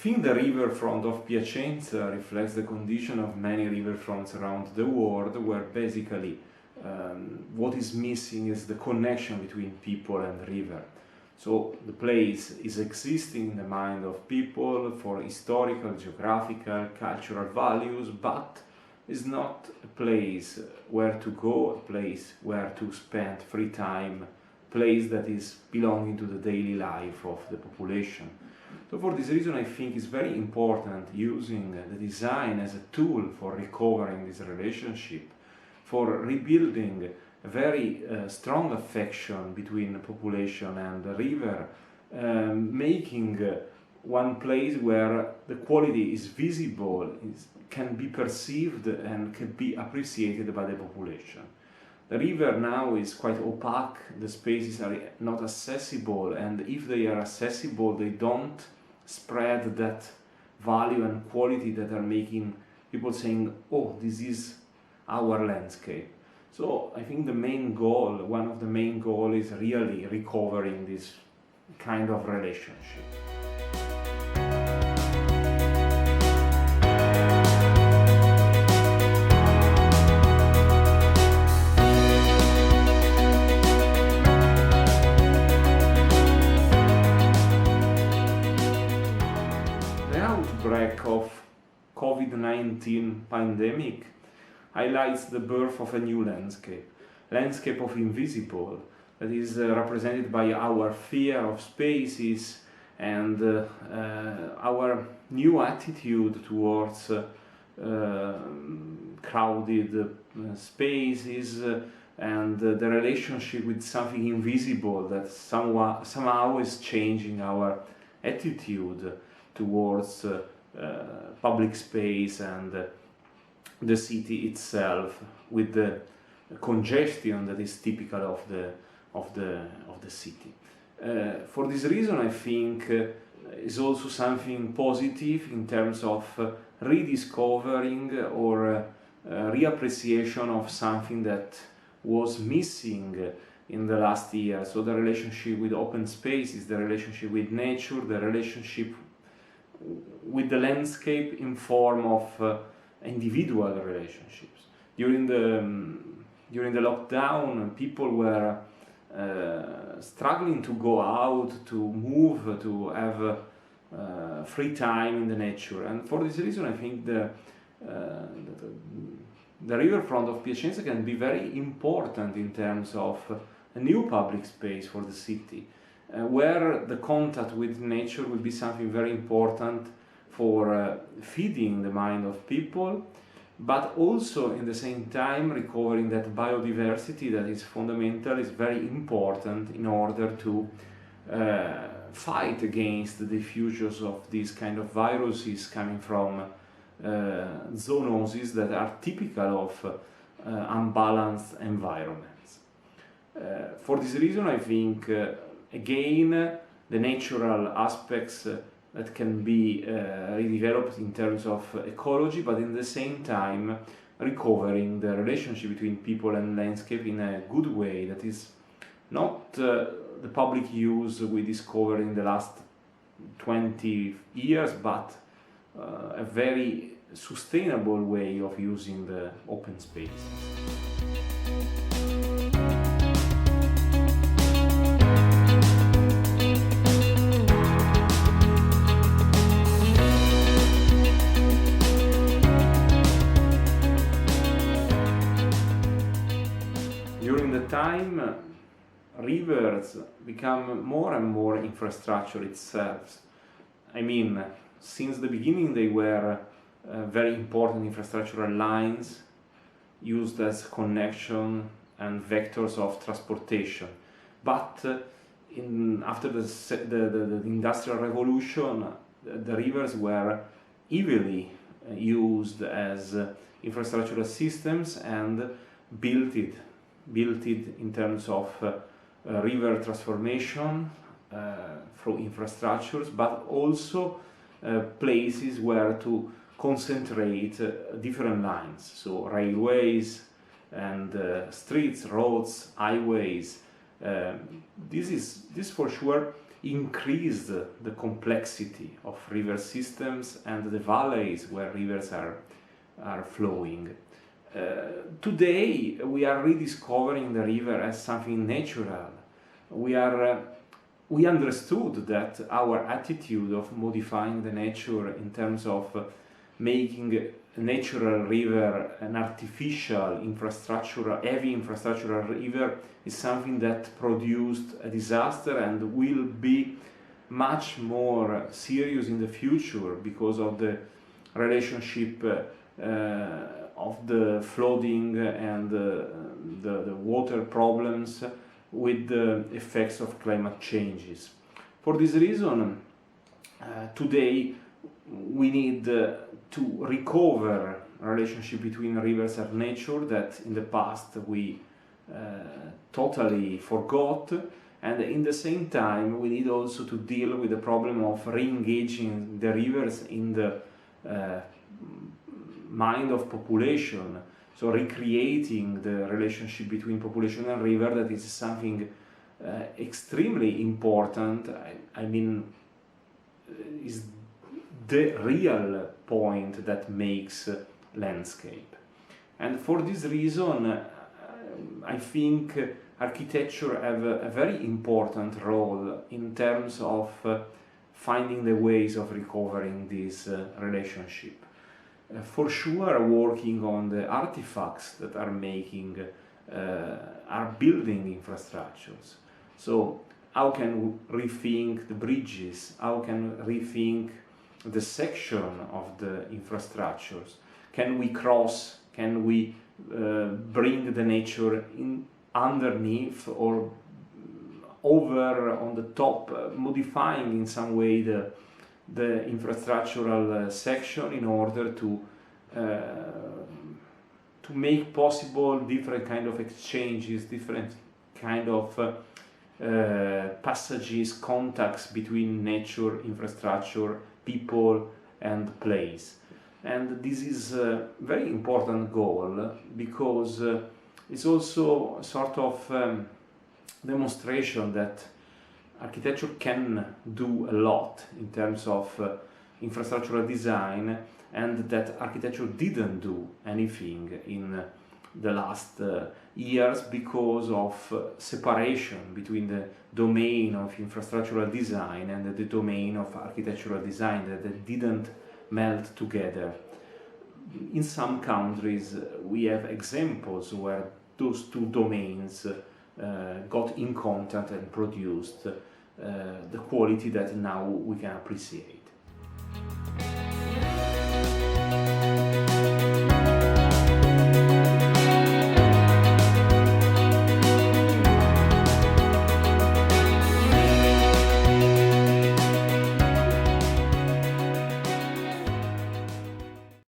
I think the riverfront of Piacenza reflects the condition of many riverfronts around the world, where basically what is missing is the connection between people and river. So the place is existing in the mind of people for historical, geographical, cultural values, but is not a place where to go, a place where to spend free time, a place that is belonging to the daily life of the population. So for this reason I think it's very important using the design as a tool for recovering this relationship, for rebuilding a very strong affection between the population and the river, making one place where the quality is visible, can be perceived and can be appreciated by the population. The river now is quite opaque, the spaces are not accessible, and if they are accessible they don't spread that value and quality that are making people saying, oh, this is our landscape. So I think the main goal, one of the main goals, is really recovering this kind of relationship. The outbreak of COVID-19 pandemic highlights the birth of a new landscape of invisible, that is represented by our fear of spaces and our new attitude towards crowded spaces and the relationship with something invisible that somehow is changing our attitude towards public space and the city itself, with the congestion that is typical of the city. For this reason, I think is also something positive in terms of rediscovering or reappreciation of something that was missing in the last year. So the relationship with open spaces, the relationship with nature, the relationship with the landscape in form of individual relationships. During the lockdown, people were struggling to go out, to move, to have free time in the nature, and for this reason I think the riverfront of Piacenza can be very important in terms of a new public space for the city, where the contact with nature will be something very important for feeding the mind of people, but also in the same time recovering that biodiversity that is fundamental, is very important in order to fight against the diffusions of these kind of viruses coming from zoonoses that are typical of unbalanced environments. For this reason I think again the natural aspects that can be redeveloped in terms of ecology, but in the same time recovering the relationship between people and landscape in a good way that is not the public use we discovered in the last 20 years, but a very sustainable way of using the open space. During the time, rivers become more and more infrastructure itself. I mean, since the beginning they were very important infrastructural lines used as connection and vectors of transportation. But after the Industrial Revolution, the rivers were heavily used as infrastructural systems and built it in terms of river transformation through infrastructures, but also places where to concentrate different lines, so railways and streets, roads, highways. This for sure increased the complexity of river systems and the valleys where rivers are flowing. Today we are rediscovering the river as something natural. We understood that our attitude of modifying the nature in terms of making a natural river an artificial infrastructural, heavy infrastructural river is something that produced a disaster and will be much more serious in the future because of the relationship of the flooding and the water problems with the effects of climate changes. For this reason, today we need to recover a relationship between rivers and nature that in the past we totally forgot, and in the same time we need also to deal with the problem of re-engaging the rivers in the mind of population, so recreating the relationship between population and river. That is something extremely important. I mean, is the real point that makes landscape. And for this reason, I think architecture have a very important role in terms of finding the ways of recovering this relationship. For sure, working on the artifacts that are making, are building infrastructures. So how can we rethink the bridges? How can we rethink the section of the infrastructures? Can we cross? Can we bring the nature in underneath or over on the top, modifying in some way the infrastructural section in order to make possible different kind of exchanges, different kind of passages, contacts between nature, infrastructure, people and place. And this is a very important goal because it's also a sort of demonstration that architecture can do a lot in terms of infrastructural design, and that architecture didn't do anything in the last years because of separation between the domain of infrastructural design and the domain of architectural design, that they didn't melt together. In some countries we have examples where those two domains got in contact and produced the quality that now we can appreciate.